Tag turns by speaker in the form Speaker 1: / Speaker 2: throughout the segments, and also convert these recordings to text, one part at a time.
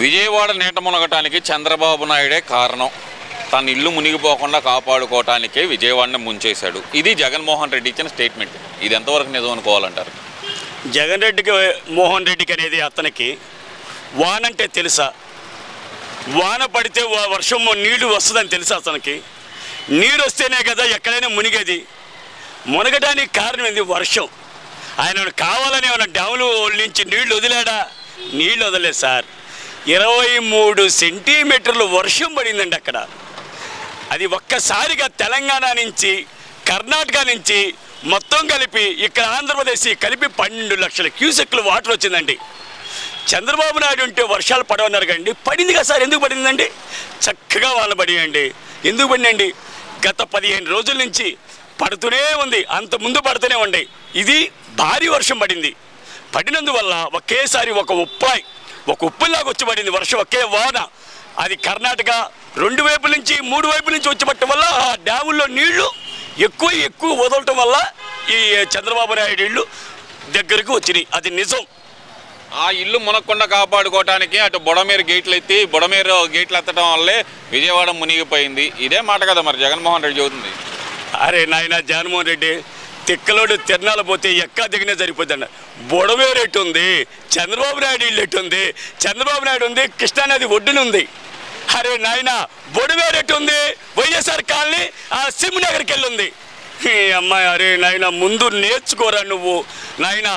Speaker 1: విజయవాడ నీట మునగటానికి చంద్రబాబు నాయుడే కారణం. తన ఇల్లు మునిగిపోకుండా కాపాడుకోవటానికే విజయవాడని ముంచేశాడు. ఇది జగన్మోహన్ రెడ్డి ఇచ్చిన స్టేట్మెంట్. ఇది ఎంతవరకు నిజం అనుకోవాలంటారు?
Speaker 2: మోహన్ రెడ్డికి అనేది అతనికి వానంటే తెలుసా? వాన పడితే వర్షం నీళ్లు వస్తుందని తెలుసా? అతనికి నీరు వస్తేనే కదా ఎక్కడైనా మునిగేది. మునగడానికి కారణం ఏంది? వర్షం. ఆయన కావాలని ఏమైనా డ్యాములు నుంచి నీళ్లు వదిలాడా? నీళ్ళు వదలేదు సార్. 23 సెంటీమీటర్లు వర్షం పడిందండి అక్కడ. అది ఒక్కసారిగా తెలంగాణ నుంచి కర్ణాటక నుంచి మొత్తం కలిపి ఇక్కడ ఆంధ్రప్రదేశ్ కలిపి 12 లక్షల క్యూసెక్లు వాటర్ వచ్చిందండి. చంద్రబాబు నాయుడు ఉంటే వర్షాలు పడవన్నారు కండి. పడింది కదా సార్. ఎందుకు పడిందండి? చక్కగా వాళ్ళు పడియండి. ఎందుకు పడిందండి? గత 15 రోజుల నుంచి పడుతూనే ఉంది. అంత ముందు పడుతూనే ఉండే. ఇది భారీ వర్షం పడింది. పడినందువల్ల ఒకేసారి ఒక ఉప్పులాగా వచ్చి పడింది వర్షం, ఒకే వాన. అది కర్ణాటక 2 వైపుల నుంచి 3 వైపుల నుంచి వచ్చి పట్టడం వల్ల ఆ డ్యాముల్లో నీళ్లు ఎక్కువ వదలటం వల్ల ఈ చంద్రబాబు నాయుడు ఇళ్ళు దగ్గరకు వచ్చినాయి. అది నిజం.
Speaker 1: ఆ ఇల్లు మునగకుండా కాపాడుకోవటానికి అటు బుడమేరు గేట్లు ఎత్తడం వల్లే విజయవాడ మునిగిపోయింది. ఇదే మాట కదా మరి జగన్మోహన్ రెడ్డి చెబుతుంది.
Speaker 2: అరే నాయన, జగన్మోహన్ రెడ్డి తిక్కలోడు తిరణాలు పోతే ఎక్కా దిగినే సరిపోద్ది. బుడమేరు ఎట్టు ఉంది, చంద్రబాబు నాయుడు ఇల్లు ఎట్టు ఉంది, చంద్రబాబు నాయుడు ఉంది కృష్ణానది ఒడ్డునుంది. అరే నాయన, బుడమేరు ఎట్టు ఉంది, వైఎస్ఆర్ కాలనీ ఆ సింహనగర్కి వెళ్ళుంది. అమ్మాయి, అరే నాయన ముందు నేర్చుకోరా నువ్వు. నాయన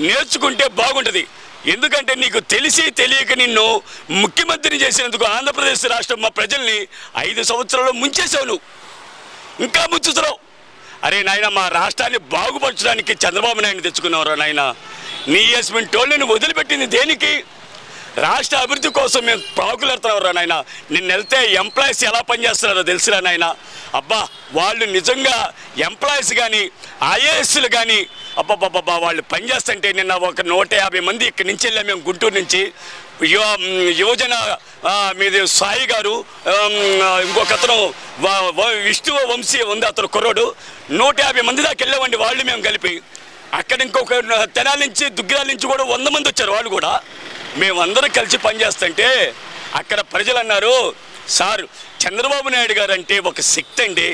Speaker 2: నేర్చుకుంటే బాగుంటుంది. ఎందుకంటే నీకు తెలిసి తెలియక నిన్ను ముఖ్యమంత్రిని చేసినందుకు ఆంధ్రప్రదేశ్ రాష్ట్రం మా ప్రజల్ని 5 సంవత్సరాలు ముంచేసావు. నువ్వు ఇంకా ముంచుతున్నావు. అరే నాయన, మా రాష్ట్రాన్ని బాగుపరచడానికి చంద్రబాబు నాయుడు తెచ్చుకున్నావురా నాయన. నీ ఎస్మెంట్ టోళ్ళని వదిలిపెట్టింది దేనికి? రాష్ట్ర అభివృద్ధి కోసం మేము ప్రాకులెడుతున్నావురా నాయన. నిన్న వెళ్తే ఎంప్లాయీస్ ఎలా పనిచేస్తున్నారో తెలుసురా నాయన. అబ్బా, వాళ్ళు నిజంగా ఎంప్లాయీస్ కానీ ఐఏఎస్లు కానీ అబ్బాబ్బాబ్బా వాళ్ళు పనిచేస్తుంటే నిన్న ఒక 150 మంది ఇక్కడి నుంచి వెళ్ళాం మేము, గుంటూరు నుంచి. యువజన మీది సాయి గారు, ఇంకొక అతను విష్ణు వంశీ ఉంది, అతను కుర్రోడు. 150 మంది దాకా వెళ్ళామండి వాళ్ళు మేము కలిపి. అక్కడ ఇంకొక తెనాల నుంచి దుగ్గిరాల నుంచి కూడా 100 మంది వచ్చారు. వాళ్ళు కూడా మేమందరం కలిసి పనిచేస్తుంటే అక్కడ ప్రజలు అన్నారు, సార్ చంద్రబాబు నాయుడు గారు అంటే ఒక శక్తి అండి.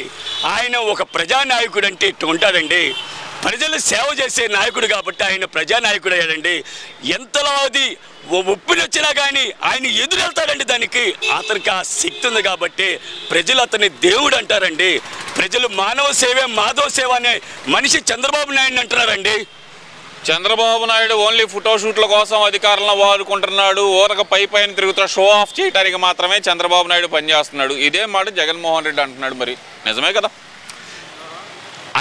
Speaker 2: ఆయన ఒక ప్రజానాయకుడు అంటే ఇట్టు ఉంటాడండి. ప్రజలు సేవ చేసే నాయకుడు కాబట్టి ఆయన ప్రజానాయకుడు అయ్యాడండి. ఎంతలో అది ఒప్పిడి వచ్చినా కానీ ఆయన ఎదురెళ్తాడండి. దానికి అతనికి ఆ శక్తి ఉంది కాబట్టి ప్రజలు అతన్ని దేవుడు అంటారండి. ప్రజలు మానవ సేవే మాధవ సేవ అనే మనిషి చంద్రబాబు నాయుడు అంటున్నారండి.
Speaker 1: చంద్రబాబు నాయుడు ఓన్లీ ఫోటోషూట్ల కోసం అధికారంలో వాడుకుంటున్నాడు. ఊరక పైన తిరుగుతున్న షో ఆఫ్ చేయడానికి మాత్రమే చంద్రబాబు నాయుడు పనిచేస్తున్నాడు. ఇదే మాట జగన్మోహన్ రెడ్డి అంటున్నాడు. మరి నిజమే కదా?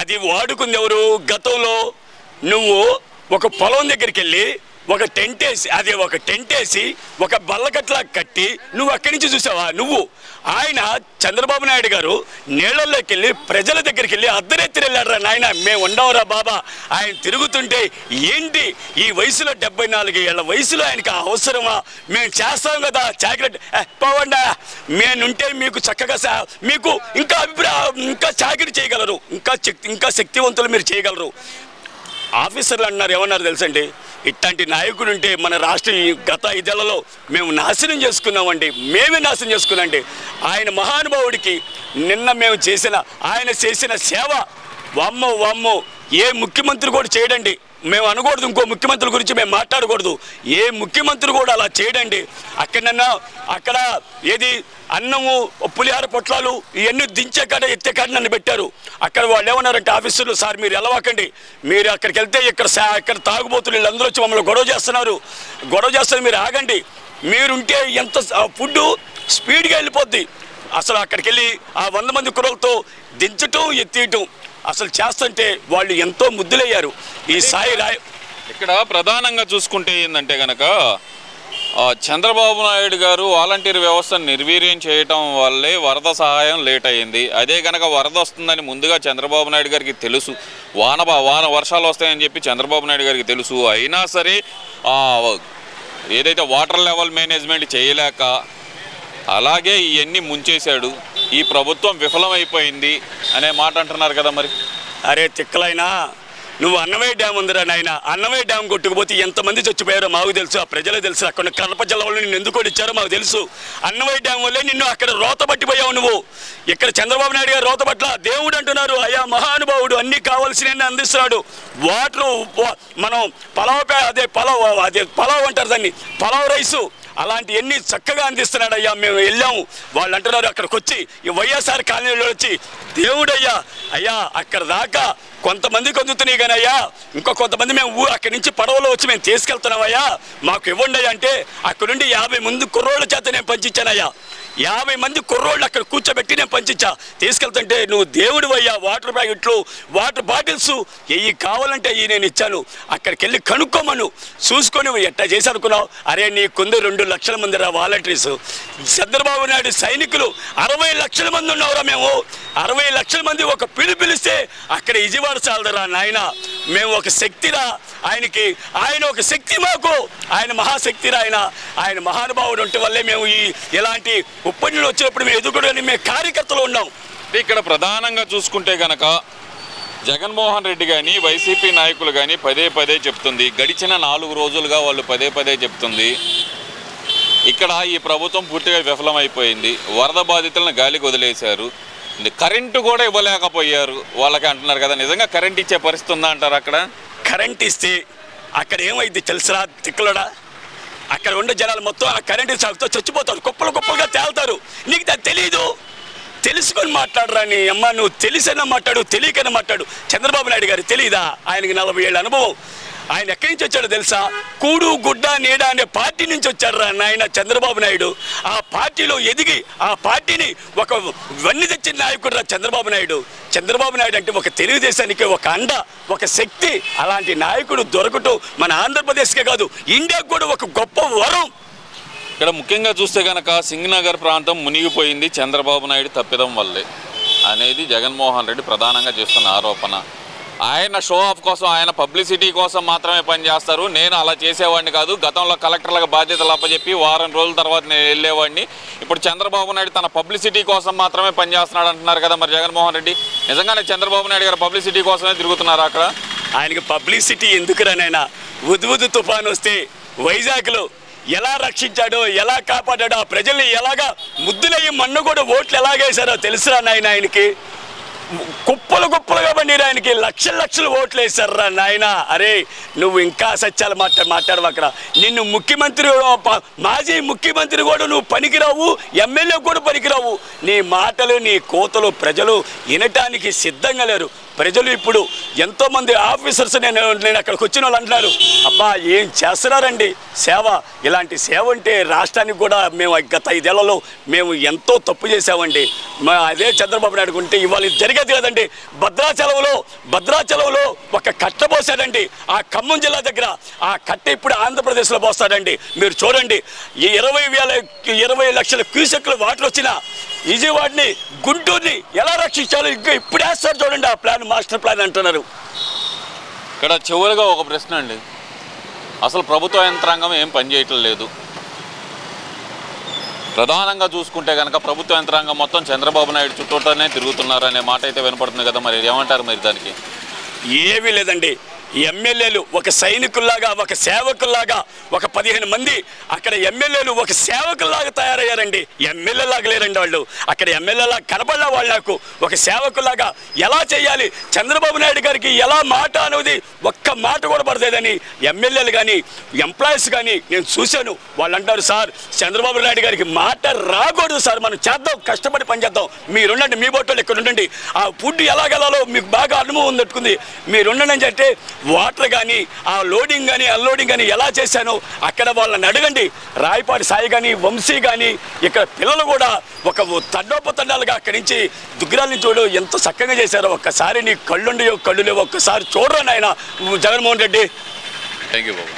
Speaker 2: అది వాడుకుంది ఎవరు? గతంలో నువ్వు ఒక పొలం దగ్గరికి వెళ్ళి ఒక టెంట్ వేసి ఒక బల్లకట్లా కట్టి నువ్వు అక్కడి నుంచి చూసావా? నువ్వు ఆయన చంద్రబాబు నాయుడు గారు నీళ్ళల్లోకి వెళ్ళి ప్రజల దగ్గరికి వెళ్ళి అర్ధరాత్రి వెళ్ళాడరా నాయన. మేము ఉండవురా బాబా. ఆయన తిరుగుతుంటే ఏంటి ఈ వయసులో 74 ఏళ్ల వయసులో ఆయనకి అవసరమా? మేము చేస్తాం కదా చాకరీ పోవండా. మేనుంటే మీకు చక్కగా మీకు ఇంకా చాకరీ చేయగలరు, ఇంకా శక్తివంతులు మీరు చేయగలరు. ఆఫీసర్లు అన్నారు, ఏమన్నారు తెలుసండి? ఇట్లాంటి నాయకుడు ఉంటే మన రాష్ట్రం గత 5 ఏళ్లలో మేము నాశనం చేసుకున్నామండి. మేమే నాశనం చేసుకున్నాండి. ఆయన మహానుభావుడికి నిన్న మేము ఆయన చేసిన సేవ వామ్మో ఏ ముఖ్యమంత్రి కూడా చేయడండి. మేము అనకూడదు, ఇంకో ముఖ్యమంత్రి గురించి మేము మాట్లాడకూడదు. ఏ ముఖ్యమంత్రి కూడా అలా చేయడండి. అక్కడ ఏది అన్నము పులిహార పొట్లాలు ఇవన్నీ దించే కాడ ఎత్తే కాడ నన్ను పెట్టారు. అక్కడ వాళ్ళు ఏమన్నారంటే ఆఫీసర్లు, సార్ మీరు వెళ్ళవాకండి, మీరు అక్కడికి వెళ్తే ఇక్కడ తాగుబోతులు వీళ్ళందరూ వచ్చి మమ్మల్ని గొడవ చేస్తారు, మీరు ఆగండి. మీరుంటే ఎంత ఫుడ్ స్పీడ్గా వెళ్ళిపోద్ది. అసలు అక్కడికి వెళ్ళి ఆ 100 మంది కుర్రలతో దించటం ఎత్తేయటం అసలు చేస్తుంటే వాళ్ళు ఎంతో ముద్దులయ్యారు. ఈ సాయి రాయ్
Speaker 1: ఇక్కడ ప్రధానంగా చూసుకుంటే ఏంటంటే కనుక చంద్రబాబు నాయుడు గారు వాలంటీర్ వ్యవస్థను నిర్వీర్యం చేయటం వల్లే వరద సహాయం లేట్ అయ్యింది. అదే కనుక వరద వస్తుందని ముందుగా చంద్రబాబు నాయుడు గారికి తెలుసు, వర్షాలు వస్తాయని చెప్పి చంద్రబాబు నాయుడు గారికి తెలుసు. అయినా సరే ఏదైతే వాటర్ లెవెల్ మేనేజ్మెంట్ చేయలేక అలాగే ఇవన్నీ ముంచేశాడు. ఈ ప్రభుత్వం విఫలమైపోయింది అనే మాట అంటున్నారు కదా మరి.
Speaker 2: అరే తిక్కలైనా నువ్వు అన్నమయ్య డ్యామ్ ఉందిరా నాయన, అన్నమయ్య డ్యామ్ కొట్టుకుపోతే ఎంతమంది చచ్చిపోయారో మాకు తెలుసు, ఆ ప్రజలకు తెలుసు. అక్కడ కడప జిల్లా వాళ్ళు నిన్ను ఎందుకు ఇచ్చారో మాకు తెలుసు. అన్నమయ్య డ్యామ్ వల్లే నిన్ను అక్కడ రోత పట్టిపోయావు నువ్వు. ఇక్కడ చంద్రబాబు నాయుడు గారు రోత పట్ల దేవుడు అంటున్నారు, అయ్యా మహానుభావుడు అన్ని కావాల్సినవి అందిస్తున్నాడు. వాటర్ మనం పలావ్ అంటారు దాన్ని, పలావ్ రైసు అలాంటి ఎన్ని చక్కగా అందిస్తున్నాడు అయ్యా. మేము వెళ్ళాము, వాళ్ళు అంటున్నారు అక్కడికి వచ్చి ఈ వైఎస్ఆర్ కాలనీలో వచ్చి, దేవుడయ్యా అయ్యా అక్కడ దాకా కొంతమందికి అందుతున్నాయి కానీ అయ్యా ఇంకో కొంతమంది మేము అక్కడి నుంచి పడవలో వచ్చి మేము తీసుకెళ్తున్నామయ్యా, మాకు ఇవ్వండి అయ్యా అంటే అక్కడ నుండి 50 మంది కుర్రోళ్ళ చేత నేను పంచించానయ్యా. 50 మంది కుర్రోళ్ళు అక్కడ కూర్చోబెట్టి నేను పంచించా. తీసుకెళ్తుంటే నువ్వు దేవుడు అయ్యా. వాటర్ ప్యాకెట్లు, వాటర్ బాటిల్స్ ఎయ్యి కావాలంటే అయ్యి నేను ఇచ్చాను. అక్కడికి వెళ్ళి కనుక్కోమను, చూసుకొని ఎట్టా చేసి అనుకున్నావు. అరే నీకుంది 2 లక్షల మంది రా వాలంటీర్స్. చంద్రబాబు నాయుడు సైనికులు 60 లక్షల మంది ఉన్నావురా. మేము 60 లక్షల మంది ఒక పిలిస్తే అక్కడ విజయవాడ చాలదురా నాయన. మేము ఒక శక్తిరా ఆయనకి, ఆయన ఒక శక్తి మాకు, ఆయన మహాశక్తిరా. ఆయన మహానుభావుడు ఉంటే వల్లే మేము ఇలాంటి ఉప్పన్నులు వచ్చినప్పుడు మేము ఎదుగుడని మేము కార్యకర్తలు ఉన్నాం.
Speaker 1: ఇక్కడ ప్రధానంగా చూసుకుంటే కనుక జగన్మోహన్ రెడ్డి కానీ వైసీపీ నాయకులు కానీ పదే చెప్తుంది, గడిచిన 4 రోజులుగా వాళ్ళు పదే చెప్తుంది, ఇక్కడ ఈ ప్రభుత్వం పూర్తిగా విఫలమైపోయింది, వరద బాధితులను గాలికి వదిలేశారు, కరెంటు కూడా ఇవ్వలేకపోయారు వాళ్ళకి అంటున్నారు కదా. నిజంగా కరెంట్ ఇచ్చే పరిస్థితి ఉందా అంటారు? అక్కడ
Speaker 2: కరెంట్ ఇస్తే అక్కడ ఏమైంది తెలుసురా తిక్కలోడా, అక్కడ ఉండే జనాలు మొత్తం ఆ కరెంటు సాగుతో చచ్చిపోతారు, కుప్పలుగా తేలుతారు. నీకు అది తెలీదు, తెలుసుకొని మాట్లాడరా నీ అమ్మ. నువ్వు తెలిసైనా మాట్లాడు, తెలియకైనా మాట్లాడు. చంద్రబాబు నాయుడు గారు తెలీదా? ఆయనకి 40 ఏళ్ళ అనుభవం. ఆయన ఎక్కడి నుంచి వచ్చాడో తెలుసా? కూడు గుడ్డ నీడ అనే పార్టీ నుంచి వచ్చాడు రా నాయన చంద్రబాబు నాయుడు. ఆ పార్టీలో ఎదిగి ఆ పార్టీని ఒక వన్ని తెచ్చిన నాయకుడు రా చంద్రబాబు నాయుడు. చంద్రబాబు నాయుడు అంటే ఒక తెలుగుదేశానికి ఒక అండ, ఒక శక్తి. అలాంటి నాయకుడు దొరకటం మన ఆంధ్రప్రదేశ్కే కాదు ఇండియాకు కూడా ఒక గొప్ప వరం.
Speaker 1: ఇక్కడ ముఖ్యంగా చూస్తే కనుక సింగనగర్ ప్రాంతం మునిగిపోయింది చంద్రబాబు నాయుడు తప్పిదం వల్లే అనేది జగన్మోహన్ రెడ్డి ప్రధానంగా చేస్తున్న ఆరోపణ. ఆయన షో ఆఫ్ కోసం, ఆయన పబ్లిసిటీ కోసం మాత్రమే పనిచేస్తారు. నేను అలా చేసేవాడిని కాదు, గతంలో కలెక్టర్లకు బాధ్యతలు అప్పచెప్పి వారం రోజుల తర్వాత నేను వెళ్ళేవాడిని. ఇప్పుడు చంద్రబాబు నాయుడు తన పబ్లిసిటీ కోసం మాత్రమే పనిచేస్తున్నాడు అంటున్నారు కదా మరి జగన్మోహన్ రెడ్డి. నిజంగానే చంద్రబాబు నాయుడు గారు పబ్లిసిటీ కోసమే తిరుగుతున్నారు అక్కడ?
Speaker 2: ఆయనకి పబ్లిసిటీ ఎందుకురానైనా? ఉద్దు తుఫాను వస్తే వైజాగ్లో ఎలా రక్షించాడో, ఎలా కాపాడాడో, ఆ ప్రజల్ని ఎలాగా ముద్దులయ్యి మన్ను కూడా ఓట్లు ఎలాగేశారో తెలుసురా నాయన. ఆయనకి కుప్పలుగా బండి ఆయనకి లక్షలు ఓట్లు వేశారా నాయన. అరే నువ్వు ఇంకా సత్యాలు మాట్లాడవు అక్కడ. నిన్ను ముఖ్యమంత్రి, మాజీ ముఖ్యమంత్రి కూడా నువ్వు పనికిరావు, ఎమ్మెల్యే కూడా పనికిరావు. నీ మాటలు, నీ కోతలు ప్రజలు వినటానికి సిద్ధంగా లేరు. ప్రజలు ఇప్పుడు ఎంతోమంది ఆఫీసర్స్ నేను అక్కడికి వచ్చిన వాళ్ళు అంటున్నారు, అబ్బా ఏం చేస్తున్నారండి సేవ. ఇలాంటి సేవ అంటే రాష్ట్రానికి కూడా మేము గత 5 ఏళ్లలో మేము ఎంతో తప్పు చేసామండి. అదే చంద్రబాబు నాయుడు ఉంటే ఇవాళ ఇది జరిగేది కదండి. భద్రాచలంలో ఒక కట్ట పోసాడండి ఆ ఖమ్మం జిల్లా దగ్గర. ఆ కట్ట ఇప్పుడు ఆంధ్రప్రదేశ్లో పోస్తాడండి. మీరు చూడండి, ఈ 20 లక్షల క్యూసెక్లు వాటర్ వచ్చిన విజయవాడని, గుంటూరుని ఎలా రక్షించాలో ఇంకా ఇప్పుడు వేస్తారు చూడండి. ఆ ప్లాన్, మాస్టర్ ప్లాన్ అంటున్నారు.
Speaker 1: ఇక్కడ చివరిగా ఒక ప్రశ్న అండి, అసలు ప్రభుత్వ యంత్రాంగం ఏం పనిచేయటం లేదు. ప్రధానంగా చూసుకుంటే కనుక ప్రభుత్వ యంత్రాంగం మొత్తం చంద్రబాబు నాయుడు చుట్టూనే తిరుగుతున్నారు అనే మాట అయితే వినపడుతుంది కదా. మరి ఏమంటారు మీరు దానికి?
Speaker 2: ఏమీ లేదండి. ఎమ్మెల్యేలు ఒక సైనికుల్లాగా, ఒక సేవకుల్లాగా, ఒక 15 మంది అక్కడ ఎమ్మెల్యేలు ఒక సేవకుల్లాగా తయారయ్యారండి. ఎమ్మెల్యేలాగా లేరండి వాళ్ళు. అక్కడ ఎమ్మెల్యేలా కనపడిన వాళ్ళు నాకు ఒక సేవకుల్లాగా ఎలా చేయాలి, చంద్రబాబు నాయుడు గారికి ఎలా మాట అనేది ఒక్క మాట కూడా పడలేదని ఎమ్మెల్యేలు కానీ ఎంప్లాయీస్ కానీ నేను చూశాను. వాళ్ళు అంటారు, సార్ చంద్రబాబు నాయుడు గారికి మాట రాకూడదు సార్, మనం చేద్దాం, కష్టపడి పని చేద్దాం, మీరుండండి, మీ బొట్టలు ఇక్కడ ఉండండి, ఆ ఫుడ్ ఎలాగెలాలో మీకు బాగా అనుభవం ఉందట్టుకుంది, మీరుండండి అని చెప్తే వాటర్ కానీ ఆ లోడింగ్ కానీ అన్లోడింగ్ కానీ ఎలా చేశానో అక్కడ వాళ్ళని అడగండి. రాయపాటి సాయి కానీ వంశీ కానీ ఇక్కడ పిల్లలు కూడా ఒక తండోపతండాలుగా అక్కడి నుంచి దుగ్గరాల నుంచి చూడు ఎంత చక్కగా చేశారో. ఒక్కసారి నీ కళ్ళుండి కళ్ళు లేవు, ఒక్కసారి చూడరా నాయన Jaganmohan Reddy.
Speaker 1: Thank you Babu.